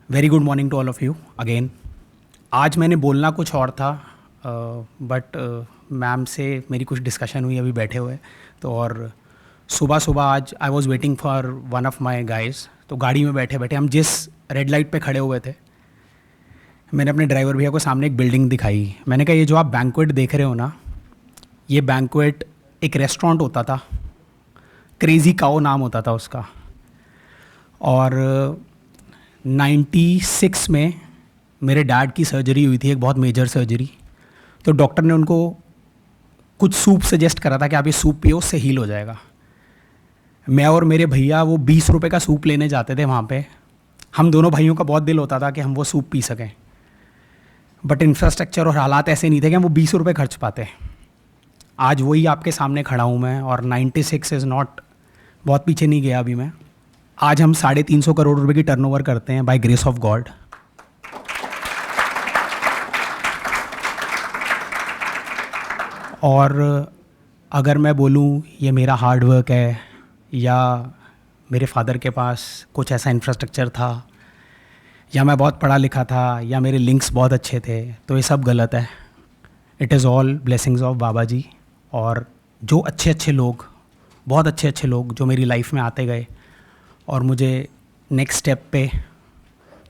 Very good morning to all of you again. आज मैंने बोलना कुछ और था, बट मैम से मेरी कुछ डिस्कशन हुई अभी बैठे हुए। तो और सुबह सुबह आज I was waiting for one of my guys. तो गाड़ी में बैठे बैठे हम जिस रेड लाइट पे खड़े हुए थे, मैंने अपने ड्राइवर भैया को सामने एक बिल्डिंग दिखाई। मैंने कहा, ये जो आप बैंक्वेट देख रहे हो ना, ये बैंक्वेट एक रेस्टोरेंट होता था, क्रेज़ी काओ नाम होता था उसका। और 96 में मेरे डैड की सर्जरी हुई थी, एक बहुत मेजर सर्जरी। तो डॉक्टर ने उनको कुछ सूप सजेस्ट करा था कि आप ये सूप पियो, उससे हील हो जाएगा। मैं और मेरे भैया वो 20 रुपये का सूप लेने जाते थे वहाँ पे। हम दोनों भाइयों का बहुत दिल होता था कि हम वो सूप पी सकें, बट इंफ्रास्ट्रक्चर और हालात ऐसे नहीं थे कि हम वो 20 रुपये खर्च पाते। आज वही आपके सामने खड़ा हूँ मैं, और 96 इज़ नॉट, बहुत पीछे नहीं गया अभी मैं। आज हम 350 करोड़ रुपए की टर्नओवर करते हैं बाय ग्रेस ऑफ गॉड। और अगर मैं बोलूँ ये मेरा हार्ड वर्क है, या मेरे फादर के पास कुछ ऐसा इंफ्रास्ट्रक्चर था, या मैं बहुत पढ़ा लिखा था, या मेरे लिंक्स बहुत अच्छे थे, तो ये सब गलत है। It is all blessings of Baba ji. और जो अच्छे अच्छे लोग, बहुत अच्छे अच्छे लोग जो मेरी लाइफ में आते गए और मुझे नेक्स्ट स्टेप पे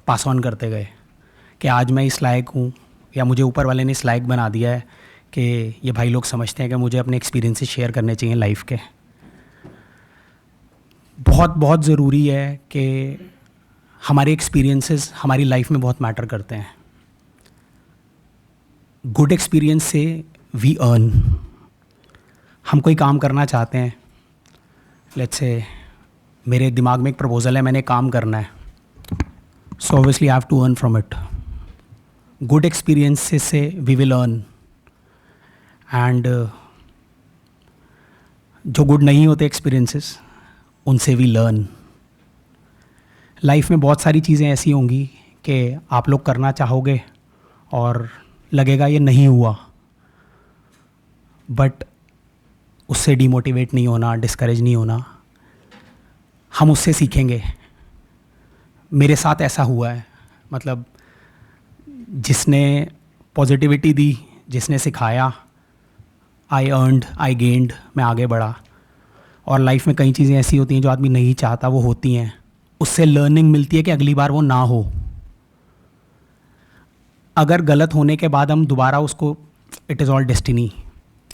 पास ऑन करते गए, कि आज मैं इस लायक हूँ, या मुझे ऊपर वाले ने इस लायक बना दिया है कि ये भाई लोग समझते हैं कि मुझे अपने एक्सपीरियंसेस शेयर करने चाहिए लाइफ के। बहुत बहुत ज़रूरी है कि हमारे एक्सपीरियंसेस हमारी लाइफ में बहुत मैटर करते हैं। गुड एक्सपीरियंस से वी अर्न। हम कोई काम करना चाहते हैं, लेट्स से मेरे दिमाग में एक प्रपोजल है, मैंने काम करना है, so obviously I have to earn from it. Good experiences से वी विल अर्न, एंड जो गुड नहीं होते एक्सपीरियंसेस, उनसे वी लर्न। लाइफ में बहुत सारी चीज़ें ऐसी होंगी कि आप लोग करना चाहोगे और लगेगा ये नहीं हुआ, बट उससे डिमोटिवेट नहीं होना, डिस्करेज नहीं होना। हम उससे सीखेंगे। मेरे साथ ऐसा हुआ है, मतलब जिसने पॉजिटिविटी दी, जिसने सिखाया, आई अर्नड, आई गेंड, मैं आगे बढ़ा। और लाइफ में कई चीज़ें ऐसी होती हैं जो आदमी नहीं चाहता, वो होती हैं। उससे लर्निंग मिलती है कि अगली बार वो ना हो। अगर गलत होने के बाद हम दोबारा उसको, इट इज़ ऑल डेस्टिनी,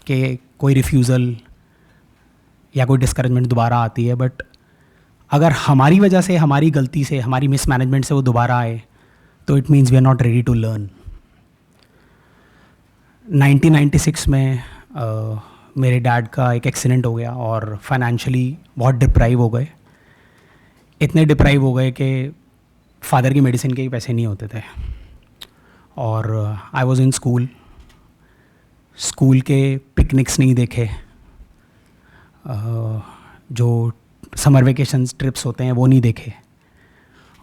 कि कोई रिफ्यूज़ल या कोई डिस्करेजमेंट दोबारा आती है। बट अगर हमारी वजह से, हमारी गलती से, हमारी मिसमैनेजमेंट से वो दोबारा आए, तो it means we are not ready to learn. 1996 में मेरे डैड का एक एक्सीडेंट हो गया और फाइनेंशियली बहुत डिप्राइव हो गए। इतने डिप्राइव हो गए कि फादर की मेडिसिन के ही पैसे नहीं होते थे। और I was in school, school के पिकनिक्स नहीं देखे, जो समर वेकेशन ट्रिप्स होते हैं वो नहीं देखे।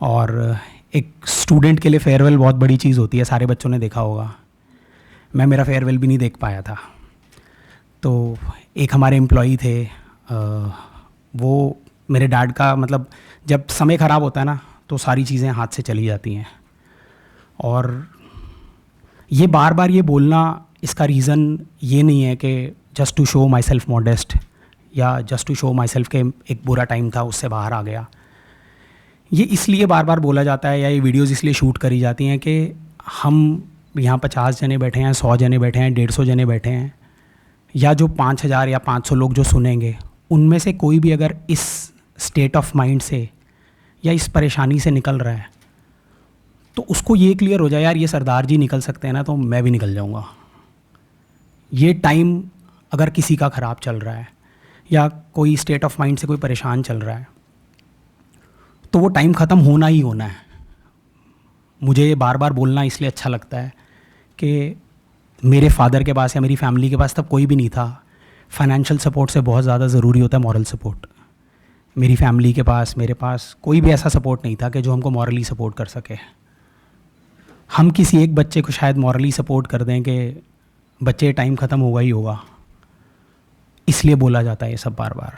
और एक स्टूडेंट के लिए फेयरवेल बहुत बड़ी चीज़ होती है, सारे बच्चों ने देखा होगा। मैं मेरा फेयरवेल भी नहीं देख पाया था। तो एक हमारे एम्प्लॉई थे, वो मेरे डैड का, मतलब जब समय ख़राब होता है ना, तो सारी चीज़ें हाथ से चली जाती हैं। और ये बार बार ये बोलना, इसका रीज़न ये नहीं है कि just to show myself modest, या just to show myself के एक बुरा टाइम था उससे बाहर आ गया। ये इसलिए बार बार बोला जाता है, या ये वीडियोज़ इसलिए शूट करी जाती हैं कि हम यहाँ 50 जने बैठे हैं, 100 जने बैठे हैं, 150 जने बैठे हैं, या जो 5000 या 500 लोग जो सुनेंगे, उनमें से कोई भी अगर इस स्टेट ऑफ माइंड से या इस परेशानी से निकल रहा है, तो उसको ये क्लियर हो जाए, यार ये सरदार जी निकल सकते हैं ना, तो मैं भी निकल जाऊँगा। ये टाइम अगर किसी का ख़राब चल रहा है, या कोई स्टेट ऑफ माइंड से कोई परेशान चल रहा है, तो वो टाइम ख़त्म होना ही होना है। मुझे ये बार बार बोलना इसलिए अच्छा लगता है कि मेरे फादर के पास या मेरी फैमिली के पास तब कोई भी नहीं था। फाइनेंशियल सपोर्ट से बहुत ज़्यादा ज़रूरी होता है मॉरल सपोर्ट। मेरी फैमिली के पास, मेरे पास कोई भी ऐसा सपोर्ट नहीं था कि जो हमको मॉरली सपोर्ट कर सके। हम किसी एक बच्चे को शायद मॉरली सपोर्ट कर दें कि बच्चे टाइम ख़त्म होगा ही होगा, इसलिए बोला जाता है ये सब बार बार।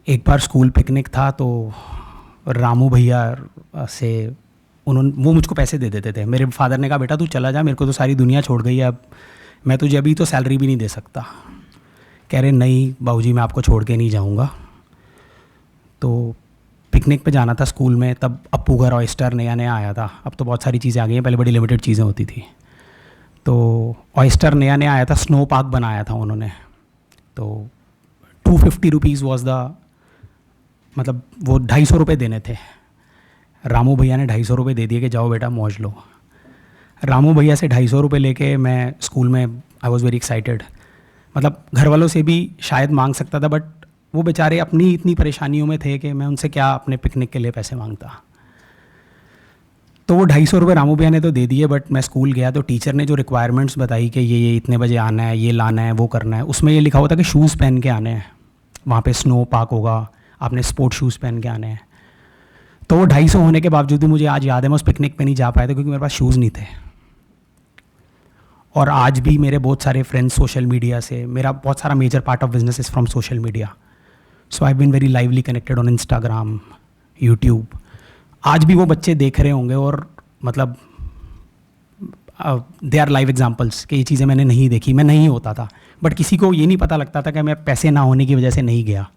एक बार स्कूल पिकनिक था, तो रामू भैया से वो मुझको पैसे दे देते थे। मेरे फादर ने कहा बेटा तू चला जा, मेरे को तो सारी दुनिया छोड़ गई है, अब मैं तुझे अभी तो सैलरी भी नहीं दे सकता। कह रहे नहीं बाबूजी मैं आपको छोड़ के नहीं जाऊंगा। तो पिकनिक पे जाना था स्कूल में, तब अप्पू घर ऑयस्टर नया नया आया था, अब तो बहुत सारी चीज़ें आ गई हैं, पहले बड़ी लिमिटेड चीज़ें होती थी। तो ऑयस्टर नया नया आया था, स्नो पार्क बनाया था उन्होंने। तो 250 रुपीज़ वॉज द, मतलब वो 250 रुपये देने थे। रामू भैया ने 250 रुपये दे दिए कि जाओ बेटा मौज लो। रामू भैया से 250 रुपये लेके मैं स्कूल में, आई वॉज़ वेरी एक्साइटेड। मतलब घर वालों से भी शायद मांग सकता था, बट वो बेचारे अपनी इतनी परेशानियों में थे कि मैं उनसे क्या अपने पिकनिक के लिए पैसे मांगता। तो वो 250 रुपये रामू भैया ने तो दे दिए, बट मैं स्कूल गया तो टीचर ने जो रिक्वायरमेंट्स बताई कि ये इतने बजे आना है, ये लाना है, वो करना है, उसमें ये लिखा हुआ था कि शूज़ पहन के आने हैं, वहाँ पे स्नो पार्क होगा, आपने स्पोर्ट शूज़ पहन के आने हैं। तो वो 250 होने के बावजूद भी मुझे आज याद है मैं उस पिकनिक पे नहीं जा पाया था क्योंकि मेरे पास शूज़ नहीं थे। और आज भी मेरे बहुत सारे फ्रेंड्स सोशल मीडिया से, मेरा बहुत सारा major part of business is from social media. So I been very lively connected on Instagram, YouTube. आज भी वो बच्चे देख रहे होंगे और मतलब दे आर लाइव एग्जाम्पल्स कि ये चीज़ें मैंने नहीं देखी, मैं नहीं होता था। बट किसी को ये नहीं पता लगता था कि मैं पैसे ना होने की वजह से नहीं गया।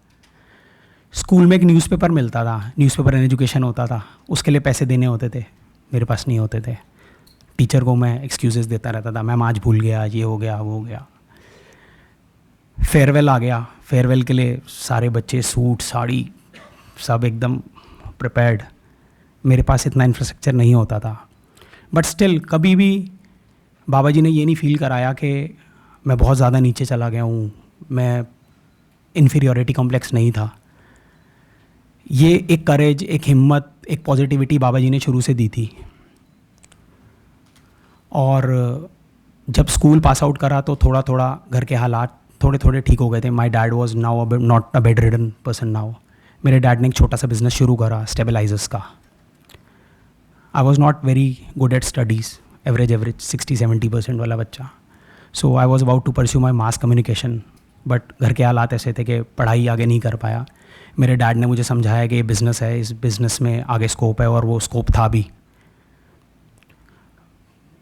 स्कूल में एक न्यूज़पेपर मिलता था, न्यूज़पेपर एंड एजुकेशन होता था, उसके लिए पैसे देने होते थे, मेरे पास नहीं होते थे। टीचर को मैं एक्सक्यूज़ेस देता रहता था, मैम आज भूल गया, ये हो गया, वो हो गया। फेयरवेल आ गया, फेयरवेल के लिए सारे बच्चे सूट साड़ी सब एकदम प्रिपेयर्ड। मेरे पास इतना इंफ्रास्ट्रक्चर नहीं होता था, बट स्टिल कभी भी बाबा जी ने ये नहीं फील कराया कि मैं बहुत ज़्यादा नीचे चला गया हूँ, मैं इन्फीरियॉरिटी कॉम्प्लेक्स नहीं था। ये एक करेज, एक हिम्मत, एक पॉजिटिविटी बाबा जी ने शुरू से दी थी। और जब स्कूल पास आउट करा तो थोड़ा थोड़ा घर के हालात थोड़े थोड़े ठीक हो गए थे। My dad was now not a bed ridden person now. मेरे डैड ने एक छोटा सा बिजनेस शुरू करा स्टेबलाइजर्स का। I was not very good at studies, average 60-70% वाला बच्चा। So I was about to pursue my mass communication, but घर के हालात ऐसे थे कि पढ़ाई आगे नहीं कर पाया। मेरे डैड ने मुझे समझाया कि ये बिज़नेस है, इस बिज़नेस में आगे स्कोप है, और वो स्कोप था भी।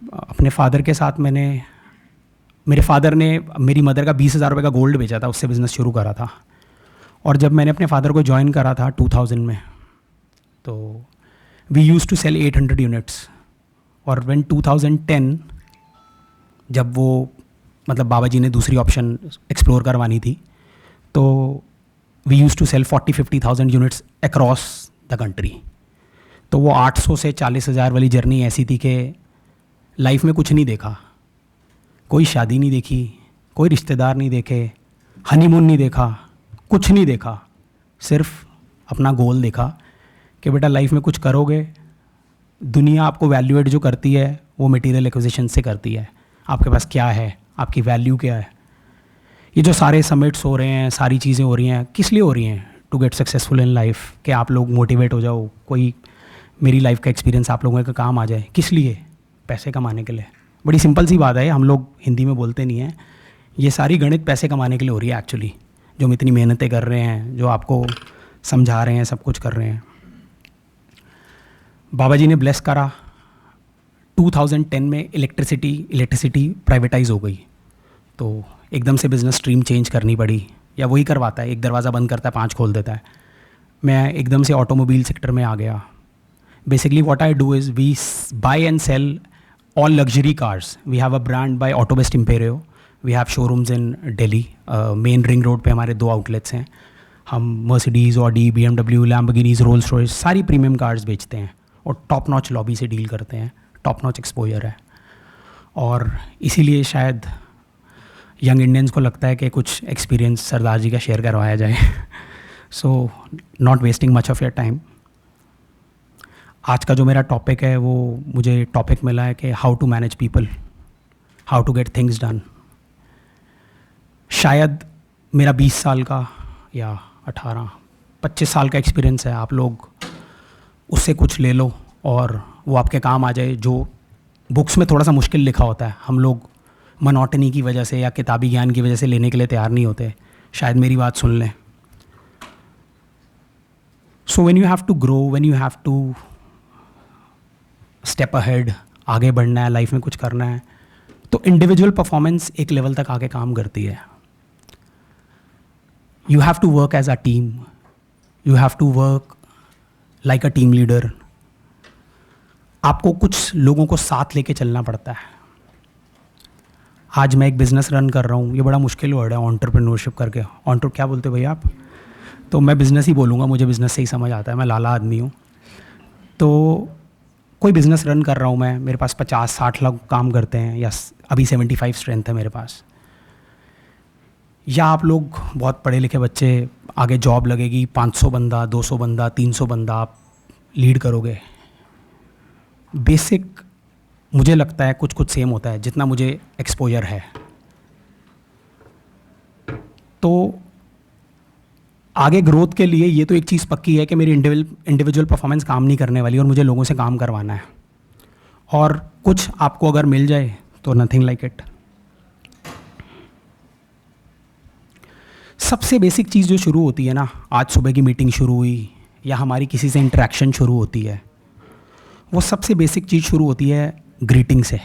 अपने फादर के साथ मेरे फादर ने मेरी मदर का 20,000 रुपये का गोल्ड बेचा था, उससे बिज़नेस शुरू करा था। और जब मैंने अपने फादर को ज्वाइन करा था 2000 में, तो we use to sell 800 units. और व्हेन 2010 जब वो मतलब बाबा जी ने दूसरी ऑप्शन एक्सप्लोर करवानी थी, तो we use to sell 40-50,000 units across the country. तो वो 800 से 40,000 वाली जर्नी ऐसी थी कि लाइफ में कुछ नहीं देखा, कोई शादी नहीं देखी, कोई रिश्तेदार नहीं देखे, हनीमून नहीं देखा, कुछ नहीं देखा, सिर्फ अपना गोल देखा कि बेटा लाइफ में कुछ करोगे। दुनिया आपको वैल्यूएट जो करती है वो मटेरियल एक्विजिशन से करती है। आपके पास क्या है, आपकी वैल्यू क्या है। ये जो सारे समिट्स हो रहे हैं, सारी चीज़ें हो रही हैं, किस लिए हो रही हैं? To get successful in life, कि आप लोग मोटिवेट हो जाओ, कोई मेरी लाइफ का एक्सपीरियंस आप लोगों का काम आ जाए। किस लिए? पैसे कमाने के लिए। बड़ी सिंपल सी बात है, हम लोग हिंदी में बोलते नहीं हैं। ये सारी गणित पैसे कमाने के लिए हो रही है एक्चुअली। जो हम इतनी मेहनतें कर रहे हैं, जो आपको समझा रहे हैं, सब कुछ कर रहे हैं। बाबा जी ने ब्लेस करा। 2010 में इलेक्ट्रिसिटी प्राइवेटाइज हो गई, तो एकदम से बिज़नेस स्ट्रीम चेंज करनी पड़ी। या वही करवाता है, एक दरवाज़ा बंद करता है 5 खोल देता है। मैं एकदम से ऑटोमोबाइल सेक्टर में आ गया। Basically what I do is we buy and sell all luxury cars. We have a brand by Autobest Imperio. We have showrooms in Delhi. Main ring road पे हमारे 2 outlets हैं। हम Mercedes, Audi, BMW, Lamborghinis, Rolls Royce सारी premium cars बेचते हैं और top notch lobby से deal करते हैं। टॉप नॉच एक्सपोजर है, और इसीलिए शायद यंग इंडियंस को लगता है कि कुछ एक्सपीरियंस सरदार जी का शेयर करवाया जाए। So not wasting much of your time. आज का जो मेरा टॉपिक है वो मुझे टॉपिक मिला है कि how to manage people, how to get things done. शायद मेरा 20 साल का या 18-25 साल का एक्सपीरियंस है, आप लोग उससे कुछ ले लो और वो आपके काम आ जाए। जो बुक्स में थोड़ा सा मुश्किल लिखा होता है, हम लोग मोनोटनी की वजह से या किताबी ज्ञान की वजह से लेने के लिए तैयार नहीं होते। शायद मेरी बात सुन लें। So when you have to grow, when you have to step ahead, आगे बढ़ना है, लाइफ में कुछ करना है, तो इंडिविजुअल परफॉर्मेंस एक लेवल तक आगे काम करती है. You have to work as a team, you have to work like a team leader. आपको कुछ लोगों को साथ लेके चलना पड़ता है. आज मैं एक बिज़नेस रन कर रहा हूँ, ये बड़ा मुश्किल वर्ड है एंटरप्रेन्योरशिप करके. क्या बोलते हो भैया आप? तो मैं बिज़नेस ही बोलूँगा, मुझे बिज़नेस से ही समझ आता है, मैं लाला आदमी हूँ. तो कोई बिज़नेस रन कर रहा हूँ मैं, मेरे पास 50-60 लोग काम करते हैं, या अभी 75 स्ट्रेंथ है मेरे पास. या आप लोग बहुत पढ़े लिखे बच्चे, आगे जॉब लगेगी, 500 बंदा, 200 बंदा, 300 बंदा आप लीड करोगे. बेसिक मुझे लगता है कुछ सेम होता है जितना मुझे एक्सपोजर है. तो आगे ग्रोथ के लिए ये तो एक चीज़ पक्की है कि मेरी इंडिविजुअल परफॉर्मेंस काम नहीं करने वाली और मुझे लोगों से काम करवाना है. और कुछ आपको अगर मिल जाए तो नथिंग लाइक इट. सबसे बेसिक चीज़ जो शुरू होती है ना, आज सुबह की मीटिंग शुरू हुई या हमारी किसी से इंटरेक्शन शुरू होती है, वो सबसे बेसिक चीज़ शुरू होती है ग्रीटिंग से.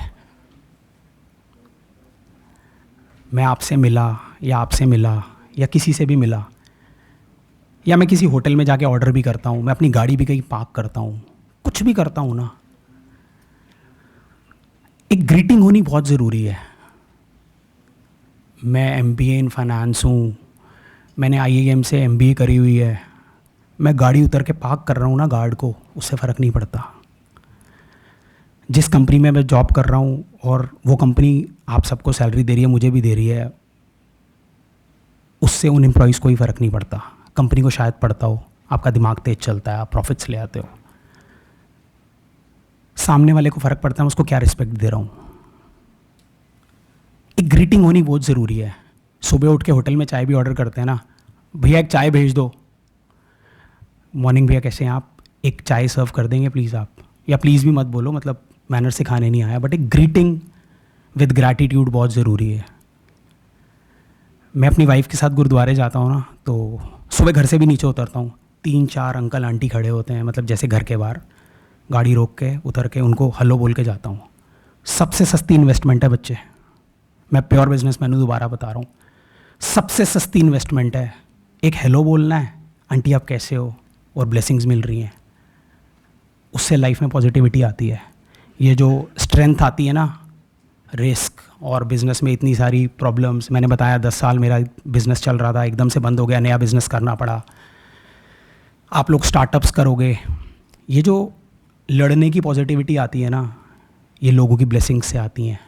मैं आपसे मिला या किसी से भी मिला, या मैं किसी होटल में जाके ऑर्डर भी करता हूँ, मैं अपनी गाड़ी भी कहीं पार्क करता हूँ, कुछ भी करता हूँ ना, एक ग्रीटिंग होनी बहुत ज़रूरी है. मैं MBA इन फाइनेंस हूँ, मैंने IIM से MBA करी हुई है, मैं गाड़ी उतर के पार्क कर रहा हूँ ना गार्ड को, उससे फ़र्क नहीं पड़ता. जिस कंपनी में मैं जॉब कर रहा हूँ और वो कंपनी आप सबको सैलरी दे रही है, मुझे भी दे रही है, उससे उन एम्प्लॉयज़ को ही फ़र्क नहीं पड़ता. कंपनी को शायद पड़ता हो, आपका दिमाग तेज चलता है, आप प्रॉफिट्स ले आते हो. सामने वाले को फ़र्क पड़ता है, उसको क्या रिस्पेक्ट दे रहा हूँ. एक ग्रीटिंग होनी बहुत ज़रूरी है. सुबह उठ के होटल में चाय भी ऑर्डर करते हैं ना, भैया एक चाय भेज दो, मॉर्निंग भैया कैसे हैं आप, एक चाय सर्व कर देंगे प्लीज़ आप, या प्लीज़ भी मत बोलो, मतलब मैनर सिखाने नहीं आया, बट एक ग्रीटिंग विद ग्रैटिट्यूड बहुत ज़रूरी है. मैं अपनी वाइफ के साथ गुरुद्वारे जाता हूँ ना, तो सुबह घर से भी नीचे उतरता हूँ, 3-4 अंकल आंटी खड़े होते हैं, मतलब जैसे घर के बाहर, गाड़ी रोक के उतर के उनको हेलो बोल के जाता हूँ. सबसे सस्ती इन्वेस्टमेंट है बच्चे, मैं प्योर बिजनेसमैन हूँ, दोबारा बता रहा हूँ, सबसे सस्ती इन्वेस्टमेंट है. एक हेलो बोलना है, आंटी आप कैसे हो, और ब्लेसिंग्स मिल रही हैं, उससे लाइफ में पॉजिटिविटी आती है. ये जो स्ट्रेंथ आती है ना, रिस्क और बिज़नेस में इतनी सारी प्रॉब्लम्स, मैंने बताया 10 साल मेरा बिज़नेस चल रहा था, एकदम से बंद हो गया, नया बिज़नेस करना पड़ा. आप लोग स्टार्टअप्स करोगे, ये जो लड़ने की पॉजिटिविटी आती है ना, ये लोगों की ब्लेसिंग्स से आती हैं.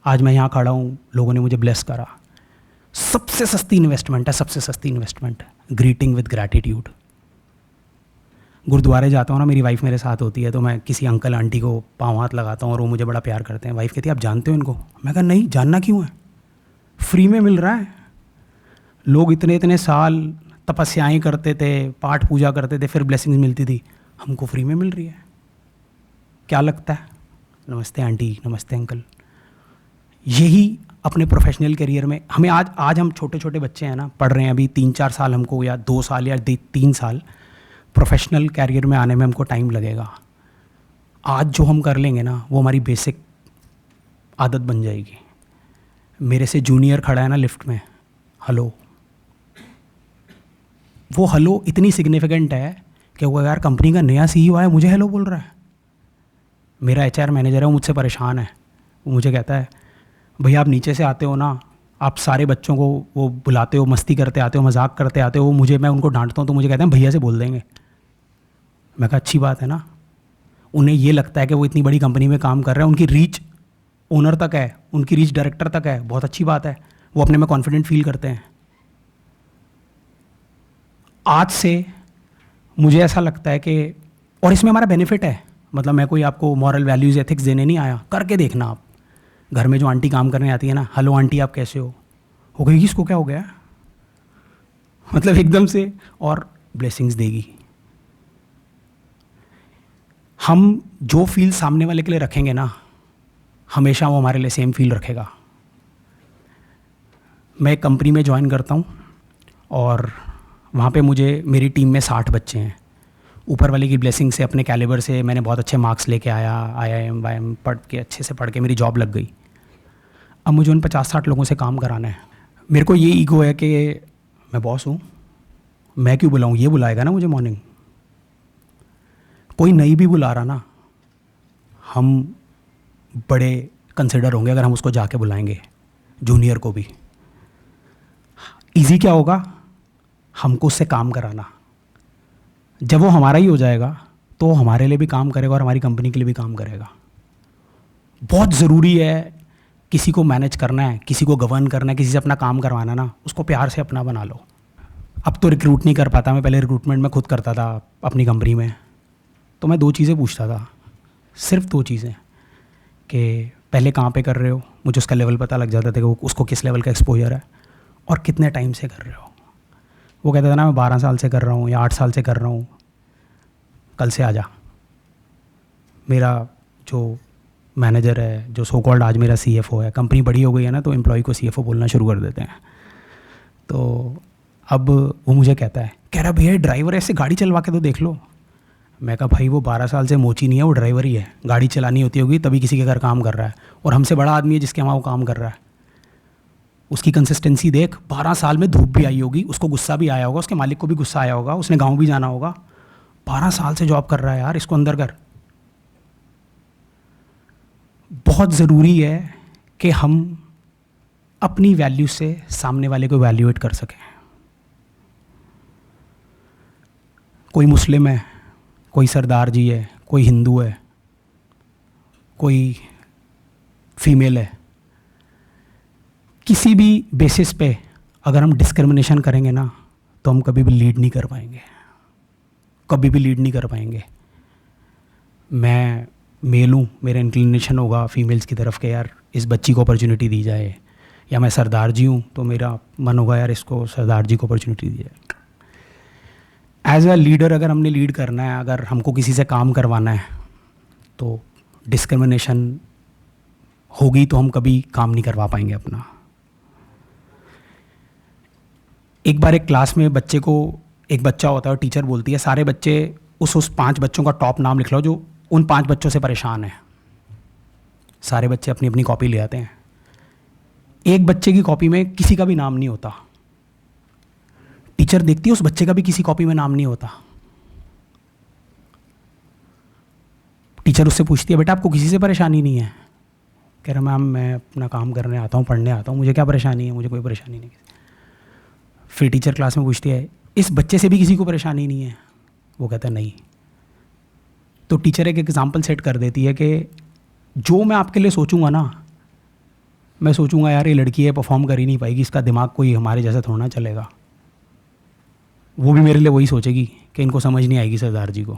आज मैं यहाँ खड़ा हूँ, लोगों ने मुझे ब्लेस करा. सबसे सस्ती इन्वेस्टमेंट है, सबसे सस्ती इन्वेस्टमेंट, ग्रीटिंग विद ग्रैटिट्यूड. गुरुद्वारे जाता हूँ ना, मेरी वाइफ मेरे साथ होती है, तो मैं किसी अंकल आंटी को पाँव हाथ लगाता हूँ और वो मुझे बड़ा प्यार करते हैं. वाइफ कहती है आप जानते हो इनको? मैं कहा नहीं, जानना क्यों है, फ्री में मिल रहा है. लोग इतने इतने साल तपस्याएं करते थे, पाठ पूजा करते थे, फिर ब्लेसिंग्स मिलती थी, हमको फ्री में मिल रही है. क्या लगता है? नमस्ते आंटी, नमस्ते अंकल. यही अपने प्रोफेशनल करियर में हमें आज हम छोटे छोटे बच्चे हैं ना, पढ़ रहे हैं अभी, 3-4 साल हमको, या 2 साल या 3 साल प्रोफेशनल कैरियर में आने में हमको टाइम लगेगा. आज जो हम कर लेंगे ना, वो हमारी बेसिक आदत बन जाएगी. मेरे से जूनियर खड़ा है ना लिफ्ट में, हेलो, वो हेलो इतनी सिग्निफिकेंट है कि वो यार कंपनी का नया CEO है, मुझे हेलो बोल रहा है. मेरा HR मैनेजर है, वो मुझसे परेशान है, वो मुझे कहता है भैया आप नीचे से आते हो ना, आप सारे बच्चों को वो बुलाते हो, मस्ती करते आते हो, मजाक करते आते हो, मैं उनको डांटता हूँ तो मुझे कहते हैं भैया से बोल देंगे. मैं कहा अच्छी बात है ना. उन्हें ये लगता है कि वो इतनी बड़ी कंपनी में काम कर रहे हैं, उनकी रीच ओनर तक है, उनकी रीच डायरेक्टर तक है, बहुत अच्छी बात है, वो अपने में कॉन्फिडेंट फील करते हैं. आज से मुझे ऐसा लगता है कि, और इसमें हमारा बेनिफिट है, मतलब मैं कोई आपको मॉरल वैल्यूज़ एथिक्स देने नहीं आया, करके देखना. आप घर में जो आंटी काम करने आती है ना, हेलो आंटी आप कैसे हो गई, इसको क्या हो गया, मतलब एकदम से, और ब्लेसिंग्स देगी. हम जो फील सामने वाले के लिए रखेंगे ना, हमेशा वो हमारे लिए सेम फील रखेगा. मैं एक कंपनी में ज्वाइन करता हूँ और वहाँ पे मेरी टीम में 60 बच्चे हैं. ऊपर वाले की ब्लेसिंग से, अपने कैलिबर से मैंने बहुत अच्छे मार्क्स लेके आया, IIM वाईएम पढ़ के, अच्छे से पढ़ के मेरी जॉब लग गई। अब मुझे उन 50-60 लोगों से काम कराना है। मेरे को ये ईगो है कि मैं बॉस हूँ, मैं क्यों बुलाऊँ, ये बुलाएगा ना मुझे मॉर्निंग। कोई नहीं भी बुला रहा ना, हम बड़े कंसिडर होंगे अगर हम उसको जाके बुलाएंगे, जूनियर को भी। इजी क्या होगा, हमको उससे काम कराना। जब वो हमारा ही हो जाएगा तो वो हमारे लिए भी काम करेगा और हमारी कंपनी के लिए भी काम करेगा। बहुत ज़रूरी है किसी को मैनेज करना है, किसी को गवर्न करना है, किसी से अपना काम करवाना ना, उसको प्यार से अपना बना लो। अब तो रिक्रूट नहीं कर पाता मैं, पहले रिक्रूटमेंट में खुद करता था अपनी कंपनी में। तो मैं 2 चीज़ें पूछता था, सिर्फ 2 चीज़ें, कि पहले कहाँ पे कर रहे हो, मुझे उसका लेवल पता लग जाता था कि वो उसको किस लेवल का एक्सपोजर है, और कितने टाइम से कर रहे हो। वो कहता था ना, मैं 12 साल से कर रहा हूँ या 8 साल से कर रहा हूँ, कल से आ जा। मेरा जो मैनेजर है, जो सो कॉल्ड आज मेरा CFO है, कंपनी बड़ी हो गई है ना, तो एम्प्लॉय को CFO बोलना शुरू कर देते हैं। तो अब वो मुझे कह रहा भैया ड्राइवर ऐसे गाड़ी चलवा के तो देख लो। मैं कहा भाई वो 12 साल से मोची नहीं है, वो ड्राइवर ही है, गाड़ी चलानी होती होगी तभी किसी के घर काम कर रहा है, और हमसे बड़ा आदमी है जिसके वहाँ वो काम कर रहा है। उसकी कंसिस्टेंसी देख, 12 साल में धूप भी आई होगी, उसको गुस्सा भी आया होगा, उसके मालिक को भी गुस्सा आया होगा, उसने गाँव भी जाना होगा। 12 साल से जॉब कर रहा है यार, इसको अंदर कर। बहुत ज़रूरी है कि हम अपनी वैल्यू से सामने वाले को वैल्यूएट कर सकें। कोई मुस्लिम है, कोई सरदार जी है, कोई हिंदू है, कोई फीमेल है, किसी भी बेसिस पे अगर हम डिस्क्रिमिनेशन करेंगे ना, तो हम कभी भी लीड नहीं कर पाएंगे, कभी भी लीड नहीं कर पाएंगे। मैं मेल हूँ, मेरा इंक्लिनेशन होगा फीमेल्स की तरफ के यार इस बच्ची को अपॉर्चुनिटी दी जाए, या मैं सरदार जी हूँ तो मेरा मन होगा यार इसको सरदार जी को अपॉर्चुनिटी दी जाए। एज अ लीडर अगर हमने लीड करना है, अगर हमको किसी से काम करवाना है, तो डिस्क्रिमिनेशन होगी तो हम कभी काम नहीं करवा पाएंगे अपना। एक बार एक क्लास में बच्चे को, एक बच्चा होता है और टीचर बोलती है सारे बच्चे उस 5 बच्चों का टॉप नाम लिख लो जो उन 5 बच्चों से परेशान है। सारे बच्चे अपनी अपनी कॉपी ले आते हैं, एक बच्चे की कॉपी में किसी का भी नाम नहीं होता। टीचर देखती है उस बच्चे का भी किसी कॉपी में नाम नहीं होता। टीचर उससे पूछती है बेटा आपको किसी से परेशानी नहीं है? कह रहा मैम मैं अपना काम करने आता हूँ, पढ़ने आता हूँ, मुझे क्या परेशानी है, मुझे कोई परेशानी नहीं। फिर टीचर क्लास में पूछती है इस बच्चे से भी किसी को परेशानी नहीं है? वो कहता है नहीं। तो टीचर एक एग्जाम्पल सेट कर देती है कि जो मैं आपके लिए सोचूंगा ना, मैं सोचूंगा यार ये लड़की है परफॉर्म कर ही नहीं पाएगी, इसका दिमाग कोई हमारे जैसा थोड़ा ना चलेगा। वो भी मेरे लिए वही सोचेगी कि इनको समझ नहीं आएगी सरदार जी को।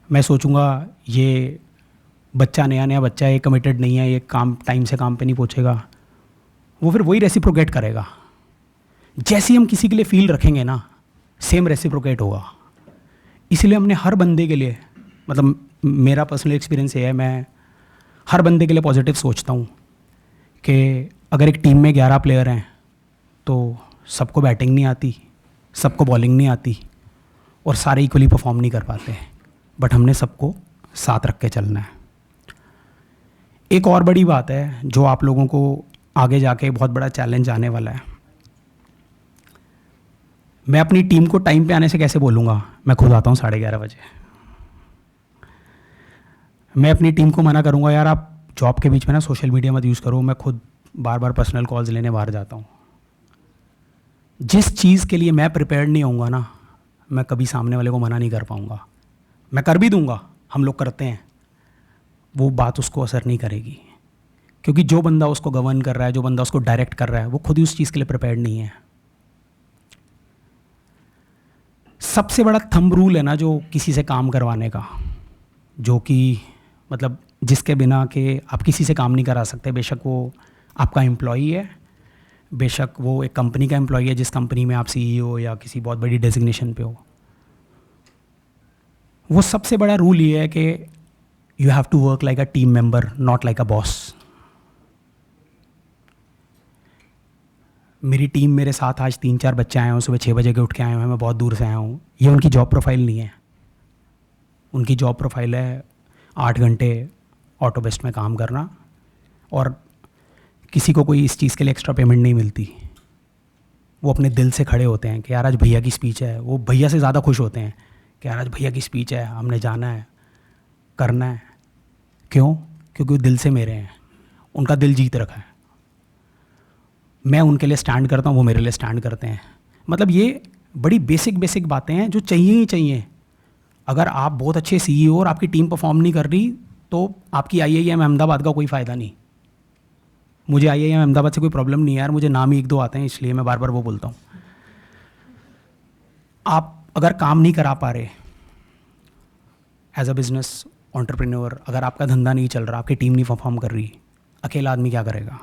मैं सोचूंगा ये बच्चा नया नया बच्चा है, ये कमिटेड नहीं है, ये काम टाइम से काम पे नहीं पहुँचेगा, वो फिर वही रेसिप्रोकेट करेगा। जैसे ही हम किसी के लिए फील रखेंगे ना, सेम रेसिप्रोकेट होगा। इसलिए हमने हर बंदे के लिए, मतलब मेरा पर्सनल एक्सपीरियंस ये है, मैं हर बंदे के लिए पॉजिटिव सोचता हूँ कि अगर एक टीम में 11 प्लेयर हैं तो सबको बैटिंग नहीं आती, सबको बॉलिंग नहीं आती, और सारे इक्वली परफॉर्म नहीं कर पाते, बट हमने सबको साथ रख के चलना है। एक और बड़ी बात है जो आप लोगों को आगे जाके बहुत बड़ा चैलेंज आने वाला है। मैं अपनी टीम को टाइम पे आने से कैसे बोलूँगा? मैं खुद आता हूँ 11:30 बजे। मैं अपनी टीम को मना करूँगा यार आप जॉब के बीच में ना सोशल मीडिया मत यूज़ करो, मैं खुद बार बार पर्सनल कॉल्स लेने बाहर जाता हूँ। जिस चीज़ के लिए मैं प्रिपेयर्ड नहीं होऊंगा ना, मैं कभी सामने वाले को मना नहीं कर पाऊँगा। मैं कर भी दूँगा, हम लोग करते हैं, वो बात उसको असर नहीं करेगी, क्योंकि जो बंदा उसको गवर्न कर रहा है, जो बंदा उसको डायरेक्ट कर रहा है, वो खुद ही उस चीज़ के लिए प्रिपेयर्ड नहीं है। सबसे बड़ा थंब रूल है ना जो किसी से काम करवाने का, जो कि मतलब जिसके बिना कि आप किसी से काम नहीं करा सकते, बेशक वो आपका एम्प्लॉई है, बेशक वो एक कंपनी का एम्प्लॉई है जिस कंपनी में आप CEO या किसी बहुत बड़ी डेजिग्नेशन पे हो। वो सबसे बड़ा रूल ये है कि you have to work like a team member, not like a boss. मेरी टीम मेरे साथ आज 3-4 बच्चे आए हैं, सुबह 6 बजे के उठ के आए हुए हैं, मैं बहुत दूर से आया हूँ। ये उनकी जॉब प्रोफाइल नहीं है। उनकी जॉब प्रोफाइल है 8 घंटे ऑटो बेस्ट में काम करना, और किसी को कोई इस चीज़ के लिए एक्स्ट्रा पेमेंट नहीं मिलती। वो अपने दिल से खड़े होते हैं कि यार आज भैया की स्पीच है। वो भैया से ज़्यादा खुश होते हैं कि यार आज भैया की स्पीच है, हमने जाना है, करना है। क्यों? क्योंकि वो दिल से मेरे हैं, उनका दिल जीत रखा है। मैं उनके लिए स्टैंड करता हूँ, वो मेरे लिए स्टैंड करते हैं। मतलब ये बड़ी बेसिक बातें हैं जो चाहिए ही चाहिए। अगर आप बहुत अच्छे CEO और आपकी टीम परफॉर्म नहीं कर रही तो आपकी IIM अहमदाबाद का कोई फ़ायदा नहीं। मुझे IIM अहमदाबाद से कोई प्रॉब्लम नहीं है यार, मुझे नाम ही 1-2 आते हैं, इसलिए मैं बार बार वो बोलता हूँ। आप अगर काम नहीं करा पा रहे एज अ बिजनेस एंटरप्रेन्योर, अगर आपका धंधा नहीं चल रहा, आपकी टीम नहीं परफॉर्म कर रही, अकेला आदमी क्या करेगा?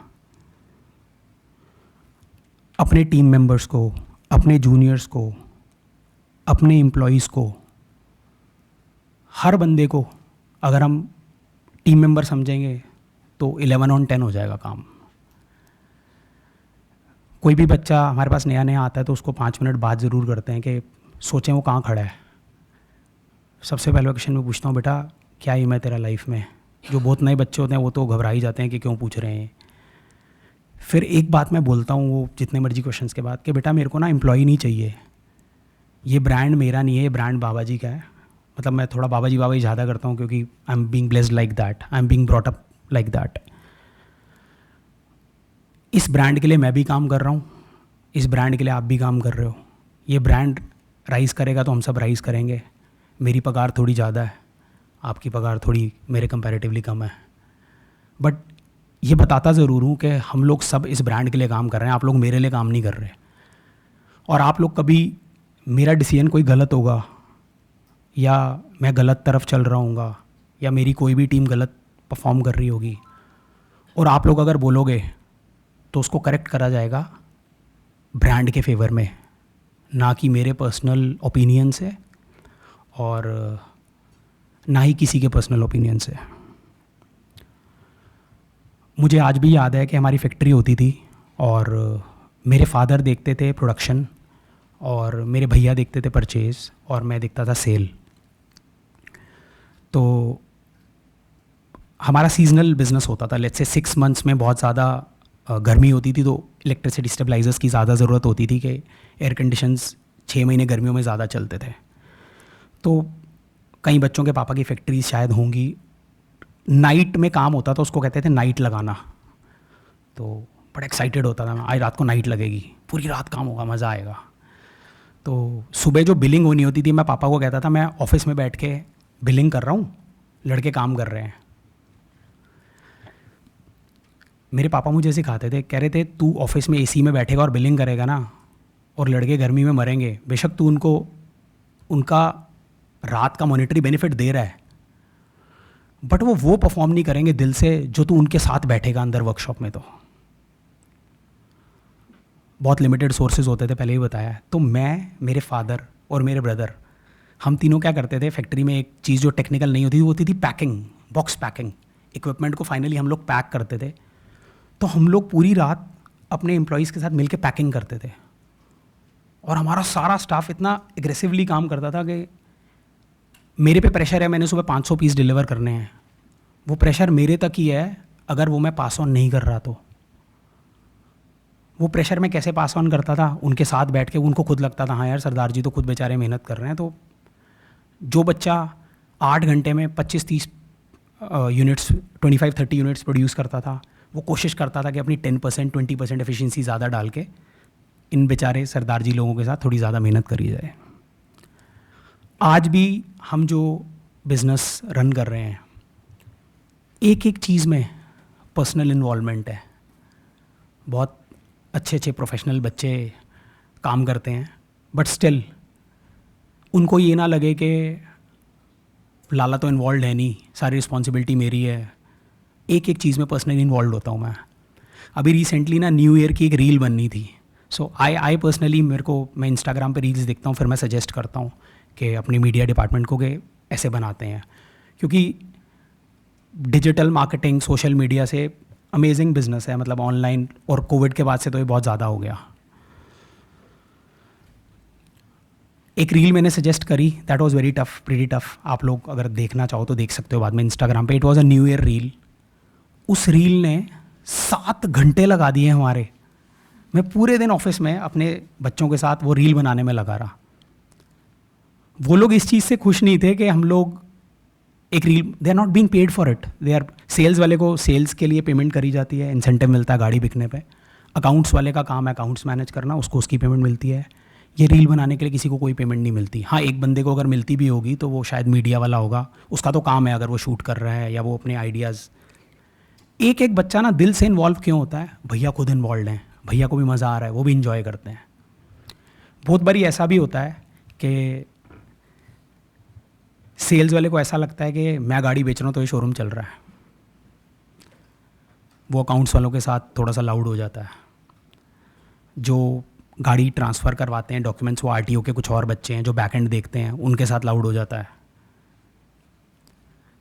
अपने टीम मेंबर्स को, अपने जूनियर्स को, अपने एम्प्लॉयज़ को, हर बंदे को अगर हम टीम मेंबर समझेंगे तो 11 on 10 हो जाएगा काम। कोई भी बच्चा हमारे पास नया नया आता है तो उसको 5 मिनट बाद ज़रूर करते हैं कि सोचें वो कहाँ खड़ा है। सबसे पहले क्वेश्चन में पूछता हूँ, बेटा क्या एम है तेरा लाइफ में? जो बहुत नए बच्चे होते हैं वो तो घबरा ही जाते हैं कि क्यों पूछ रहे हैं। फिर एक बात मैं बोलता हूँ वो जितने मर्जी क्वेश्चंस के बाद, कि बेटा मेरे को ना एम्प्लॉय नहीं चाहिए, ये ब्रांड मेरा नहीं है, ये ब्रांड बाबा जी का है। मतलब मैं थोड़ा बाबा जी ज़्यादा करता हूँ क्योंकि I am being blessed like that, I am being brought up like that. इस ब्रांड के लिए मैं भी काम कर रहा हूँ, इस ब्रांड के लिए आप भी काम कर रहे हो। ये ब्रांड राइज़ करेगा तो हम सब राइज़ करेंगे। मेरी पगार थोड़ी ज़्यादा है, आपकी पगार थोड़ी मेरे कंपैरेटिवली कम है, बट ये बताता ज़रूर हूँ कि हम लोग सब इस ब्रांड के लिए काम कर रहे हैं, आप लोग मेरे लिए काम नहीं कर रहे। और आप लोग कभी मेरा डिसीजन कोई गलत होगा या मैं गलत तरफ चल रहा हूँगा या मेरी कोई भी टीम गलत परफॉर्म कर रही होगी, और आप लोग अगर बोलोगे तो उसको करेक्ट करा जाएगा ब्रांड के फेवर में, ना कि मेरे पर्सनल ओपिनियन से और ना ही किसी के पर्सनल ओपिनियन से। मुझे आज भी याद है कि हमारी फैक्ट्री होती थी और मेरे फादर देखते थे प्रोडक्शन और मेरे भैया देखते थे परचेज़ और मैं देखता था सेल। तो हमारा सीजनल बिज़नेस होता था। लेट्स से 6 मंथ्स में बहुत ज़्यादा गर्मी होती थी तो इलेक्ट्रिसिटी स्टेबलाइजर्स की ज़्यादा ज़रूरत होती थी कि एयर कंडीशंस 6 महीने गर्मियों में ज़्यादा चलते थे। तो कई बच्चों के पापा की फैक्ट्री शायद होंगी, नाइट में काम होता था, उसको कहते थे नाइट लगाना। तो बड़ा एक्साइटेड होता था मैं, आज रात को नाइट लगेगी, पूरी रात काम होगा, मज़ा आएगा। तो सुबह जो बिलिंग होनी होती थी मैं पापा को कहता था मैं ऑफिस में बैठ के बिलिंग कर रहा हूँ, लड़के काम कर रहे हैं। मेरे पापा मुझे सिखाते थे, कह रहे थे तू ऑफिस में AC में बैठेगा और बिलिंग करेगा ना, और लड़के गर्मी में मरेंगे, बेशक तू उनको उनका रात का मॉनेटरी बेनिफिट दे रहा है, बट वो परफॉर्म नहीं करेंगे दिल से जो तू उनके साथ बैठेगा अंदर वर्कशॉप में। तो बहुत लिमिटेड सोर्सेज होते थे, पहले ही बताया है। तो मैं, मेरे फादर और मेरे ब्रदर, हम तीनों क्या करते थे, फैक्ट्री में एक चीज़ जो टेक्निकल नहीं होती थी वो होती थी पैकिंग, बॉक्स पैकिंग। इक्विपमेंट को फाइनली हम लोग पैक करते थे। तो हम लोग पूरी रात अपने एम्प्लॉयज़ के साथ मिलकर पैकिंग करते थे और हमारा सारा स्टाफ इतना एग्रेसिवली काम करता था कि मेरे पे प्रेशर है, मैंने सुबह 500 पीस डिलीवर करने हैं, वो प्रेशर मेरे तक ही है। अगर वो मैं पास ऑन नहीं कर रहा तो वो प्रेशर मैं कैसे पास ऑन करता था, उनके साथ बैठ के उनको खुद लगता था हाँ यार सरदार जी तो खुद बेचारे मेहनत कर रहे हैं। तो जो बच्चा 8 घंटे में 25-30 यूनिट्स, 25-30 यूनिट्स प्रोड्यूस करता था, वो कोशिश करता था कि अपनी 10% 20% एफिशिएंसी ज़्यादा डाल के इन बेचारे सरदार जी लोगों के साथ थोड़ी ज़्यादा मेहनत करी जाए। आज भी हम जो बिज़नेस रन कर रहे हैं, एक एक चीज़ में पर्सनल इन्वॉल्वमेंट है। बहुत अच्छे अच्छे प्रोफेशनल बच्चे काम करते हैं, बट स्टिल उनको ये ना लगे कि लाला तो इन्वॉल्व है नहीं, सारी रिस्पॉन्सिबिलिटी मेरी है। एक एक चीज़ में पर्सनली इन्वॉल्व होता हूँ मैं। अभी रिसेंटली ना न्यू ईयर की एक रील बननी थी, सो आई पर्सनली, मैं इंस्टाग्राम पे रील्स देखता हूँ, फिर मैं सजेस्ट करता हूँ कि अपनी मीडिया डिपार्टमेंट को कि ऐसे बनाते हैं, क्योंकि डिजिटल मार्केटिंग, सोशल मीडिया से अमेजिंग बिजनेस है, मतलब ऑनलाइन, और कोविड के बाद से तो ये बहुत ज़्यादा हो गया। एक रील मैंने सजेस्ट करी, that was very tough, pretty tough. आप लोग अगर देखना चाहो तो देख सकते हो बाद में इंस्टाग्राम पे। It was a new year reel. उस रील ने 7 घंटे लगा दिए हमारे। मैं पूरे दिन ऑफिस में अपने बच्चों के साथ वो रील बनाने में लगा रहा। वो लोग इस चीज़ से खुश नहीं थे कि हम लोग एक reel, they are not being paid for it. They are, sales वाले को सेल्स के लिए पेमेंट करी जाती है, इंसेंटिव मिलता है गाड़ी बिकने पे। अकाउंट्स वाले का काम है अकाउंट्स मैनेज करना, उसको उसकी पेमेंट मिलती है। ये रील बनाने के लिए किसी को कोई पेमेंट नहीं मिलती। हाँ, एक बंदे को अगर मिलती भी होगी तो वो शायद मीडिया वाला होगा, उसका तो काम है अगर वो शूट कर रहा है या वो अपने आइडियाज़। एक एक बच्चा ना दिल से इन्वॉल्व क्यों होता है? भैया खुद इन्वॉल्व हैं, भैया को भी मज़ा आ रहा है, वो भी इन्जॉय करते हैं। बहुत बारी ऐसा भी होता है कि सेल्स वाले को ऐसा लगता है कि मैं गाड़ी बेच रहा हूँ तो ये शोरूम चल रहा है, वो अकाउंट्स वालों के साथ थोड़ा सा लाउड हो जाता है। जो गाड़ी ट्रांसफ़र करवाते हैं डॉक्यूमेंट्स, वो आरटीओ के कुछ और बच्चे हैं जो बैकएंड देखते हैं, उनके साथ लाउड हो जाता है।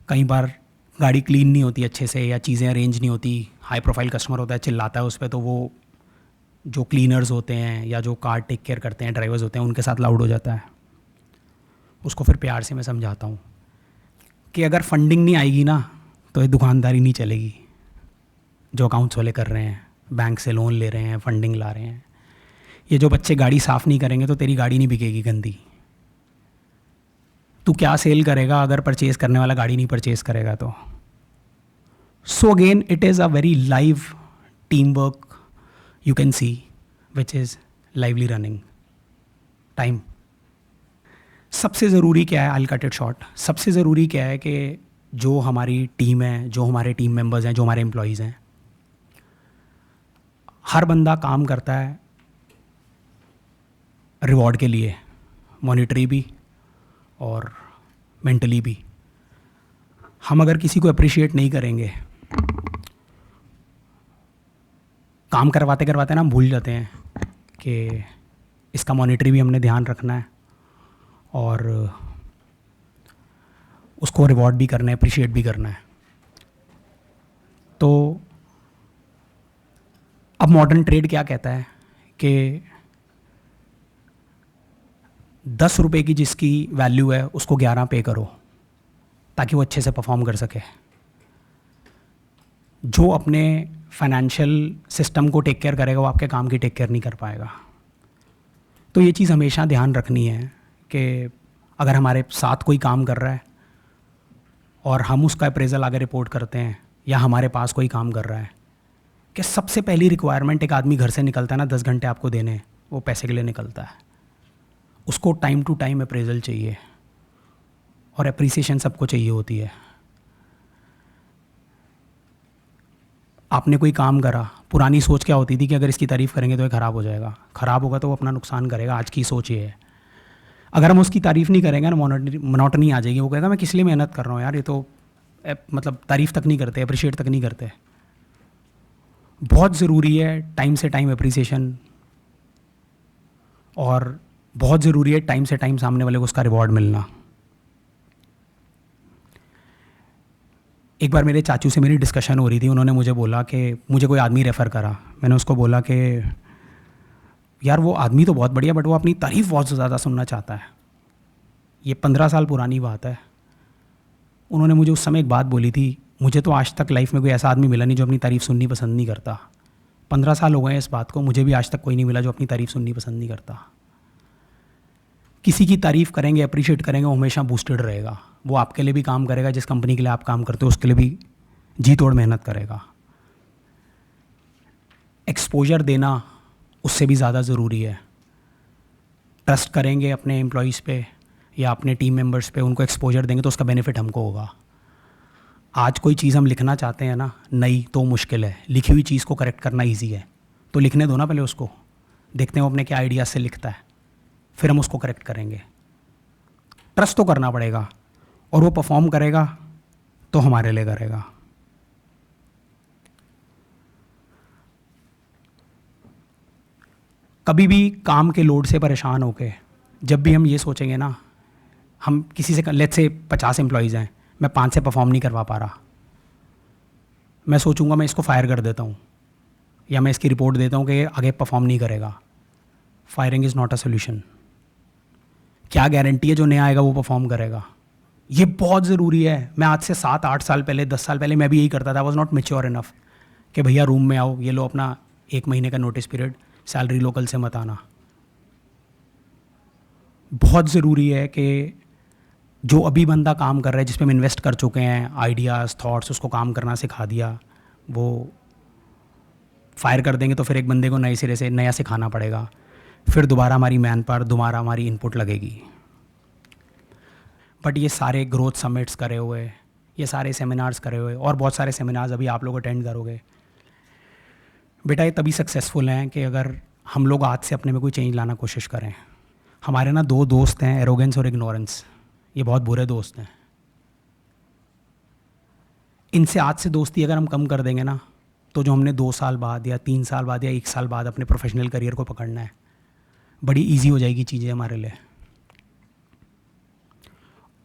कई बार गाड़ी क्लीन नहीं होती अच्छे से या चीज़ें अरेंज नहीं होती, हाई प्रोफाइल कस्टमर होता है, चिल्लाता है उस पर, तो वो जो क्लीनर्स होते हैं या जो कार टेक केयर करते हैं, ड्राइवर्स होते हैं, उनके साथ लाउड हो जाता है। उसको फिर प्यार से मैं समझाता हूँ कि अगर फंडिंग नहीं आएगी ना तो ये दुकानदारी नहीं चलेगी। जो अकाउंट्स वाले कर रहे हैं, बैंक से लोन ले रहे हैं, फंडिंग ला रहे हैं, ये जो बच्चे गाड़ी साफ़ नहीं करेंगे तो तेरी गाड़ी नहीं बिकेगी गंदी। तू क्या सेल करेगा अगर परचेज़ करने वाला गाड़ी नहीं परचेज़ करेगा तो। So again it is a very live team work you can see which is lively running time. सबसे ज़रूरी क्या है, आई कट इट शॉर्ट, सबसे ज़रूरी क्या है कि जो हमारी टीम है, जो हमारे टीम मेंबर्स हैं, जो हमारे एम्प्लॉयज़ हैं, हर बंदा काम करता है रिवॉर्ड के लिए, मॉनिटरी भी और मेंटली भी। हम अगर किसी को अप्रिशिएट नहीं करेंगे, काम करवाते करवाते ना हम भूल जाते हैं कि इसका मॉनिटरी भी हमने ध्यान रखना है और उसको रिवॉर्ड भी करना है, अप्रिशिएट भी करना है। तो अब मॉडर्न ट्रेड क्या कहता है कि 10 रुपये की जिसकी वैल्यू है उसको 11 पे करो ताकि वो अच्छे से परफॉर्म कर सके। जो अपने फाइनेंशियल सिस्टम को टेक केयर करेगा वो आपके काम की टेक केयर नहीं कर पाएगा। तो ये चीज़ हमेशा ध्यान रखनी है कि अगर हमारे साथ कोई काम कर रहा है और हम उसका अप्रेजल आगे रिपोर्ट करते हैं या हमारे पास कोई काम कर रहा है, कि सबसे पहली रिक्वायरमेंट एक आदमी घर से निकलता है ना 10 घंटे आपको देने, वो पैसे के लिए निकलता है। उसको टाइम टू टाइम अप्रेजल चाहिए और अप्रिसिएशन सबको चाहिए होती है। आपने कोई काम करा, पुरानी सोच क्या होती थी कि अगर इसकी तारीफ़ करेंगे तो ये ख़राब हो जाएगा, ख़राब होगा तो वो अपना नुकसान करेगा। आज की सोच ये है, अगर हम उसकी तारीफ़ नहीं करेंगे ना मोनोटनी आ जाएगी। वो कहेगा मैं किस लिए मेहनत कर रहा हूँ यार, ये तो मतलब तारीफ़ तक नहीं करते, अप्रिशिएट तक नहीं करते। बहुत ज़रूरी है टाइम से टाइम अप्रिसिएशन, और बहुत ज़रूरी है टाइम से टाइम सामने वाले को उसका रिवॉर्ड मिलना। एक बार मेरे चाचू से मेरी डिस्कशन हो रही थी, उन्होंने मुझे बोला कि मुझे कोई आदमी रेफ़र करा। मैंने उसको बोला कि यार वो आदमी तो बहुत बढ़िया, बट वो अपनी तारीफ़ बहुत ज़्यादा सुनना चाहता है। ये 15 साल पुरानी बात है। उन्होंने मुझे उस समय एक बात बोली थी, मुझे तो आज तक लाइफ में कोई ऐसा आदमी मिला नहीं जो अपनी तारीफ़ सुननी पसंद नहीं करता। 15 साल हो गए हैं इस बात को, मुझे भी आज तक कोई नहीं मिला जो अपनी तारीफ़ सुननी पसंद नहीं करता। किसी की तारीफ़ करेंगे, अप्रिशिएट करेंगे, वो हमेशा बूस्टेड रहेगा। वो आपके लिए भी काम करेगा, जिस कंपनी के लिए आप काम करते हो उसके लिए भी जी तोड़ मेहनत करेगा। एक्सपोजर देना उससे भी ज़्यादा ज़रूरी है। ट्रस्ट करेंगे अपने एम्प्लॉयज़ पे या अपने टीम मेंबर्स पे, उनको एक्सपोजर देंगे तो उसका बेनिफिट हमको होगा। आज कोई चीज़ हम लिखना चाहते हैं ना नई, तो मुश्किल है। लिखी हुई चीज़ को करेक्ट करना ईजी है, तो लिखने दो ना पहले उसको, देखते हैं वो अपने क्या आइडियाज़ से लिखता है, फिर हम उसको करेक्ट करेंगे। ट्रस्ट तो करना पड़ेगा, और वो परफॉर्म करेगा तो हमारे लिए करेगा। कभी भी काम के लोड से परेशान होके जब भी हम ये सोचेंगे ना, हम किसी से लेट्स से 50 एम्प्लॉयज़ हैं, मैं 5 से परफॉर्म नहीं करवा पा रहा, मैं सोचूंगा मैं इसको फायर कर देता हूँ या मैं इसकी रिपोर्ट देता हूँ कि ये आगे परफॉर्म नहीं करेगा। Firing is not a solution. क्या गारंटी है जो नया आएगा वो परफॉर्म करेगा? ये बहुत ज़रूरी है। मैं आज से 7-8 साल पहले, 10 साल पहले मैं भी यही करता था। आई वॉज नॉट मेच्योर इनफ कि भैया रूम में आओ, ये लो अपना 1 महीने का नोटिस पीरियड, सैलरी लोकल से मत आना। बहुत ज़रूरी है कि जो अभी बंदा काम कर रहा है, जिस पे हम इन्वेस्ट कर चुके हैं, आइडियाज़, थॉट्स, उसको काम करना सिखा दिया, वो फायर कर देंगे तो फिर एक बंदे को नए सिरे से नया सिखाना पड़ेगा। फिर दोबारा हमारी मैन पावर, दोबारा हमारी इनपुट लगेगी। बट ये सारे ग्रोथ समिट्स करे हुए, ये सारे सेमिनार्स करे हुए और बहुत सारे सेमिनार्स अभी आप लोग अटेंड करोगे, बेटा ये तभी सक्सेसफुल हैं कि अगर हम लोग आज से अपने में कोई चेंज लाना कोशिश करें। हमारे ना 2 दोस्त हैं, एरोगेंस और इग्नोरेंस। ये बहुत बुरे दोस्त हैं। इनसे आज से दोस्ती अगर हम कम कर देंगे ना, तो जो हमने 2 साल बाद या 3 साल बाद या 1 साल बाद अपने प्रोफेशनल करियर को पकड़ना है, बड़ी इजी हो जाएगी चीज़ें हमारे लिए।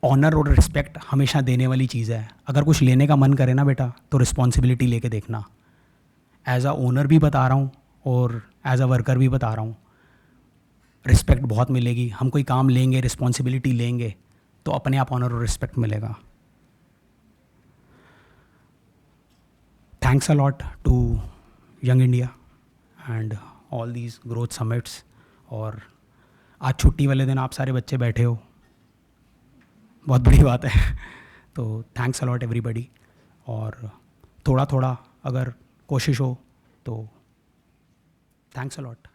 ऑनर और रिस्पेक्ट हमेशा देने वाली चीज़ है। अगर कुछ लेने का मन करे ना बेटा, तो रिस्पॉन्सिबिलिटी लेके देखना। एज अ ओनर भी बता रहा हूँ और एज अ वर्कर भी बता रहा हूँ, रिस्पेक्ट बहुत मिलेगी। हम कोई काम लेंगे, रिस्पॉन्सिबिलिटी लेंगे, तो अपने आप ऑनर और रिस्पेक्ट मिलेगा। Thanks a lot to Young India and all these growth summits. और आज छुट्टी वाले दिन आप सारे बच्चे बैठे हो, बहुत बड़ी बात है। तो थैंक्स अ लॉट एवरीबॉडी। और थोड़ा थोड़ा अगर कोशिश हो तो थैंक्स अ लॉट।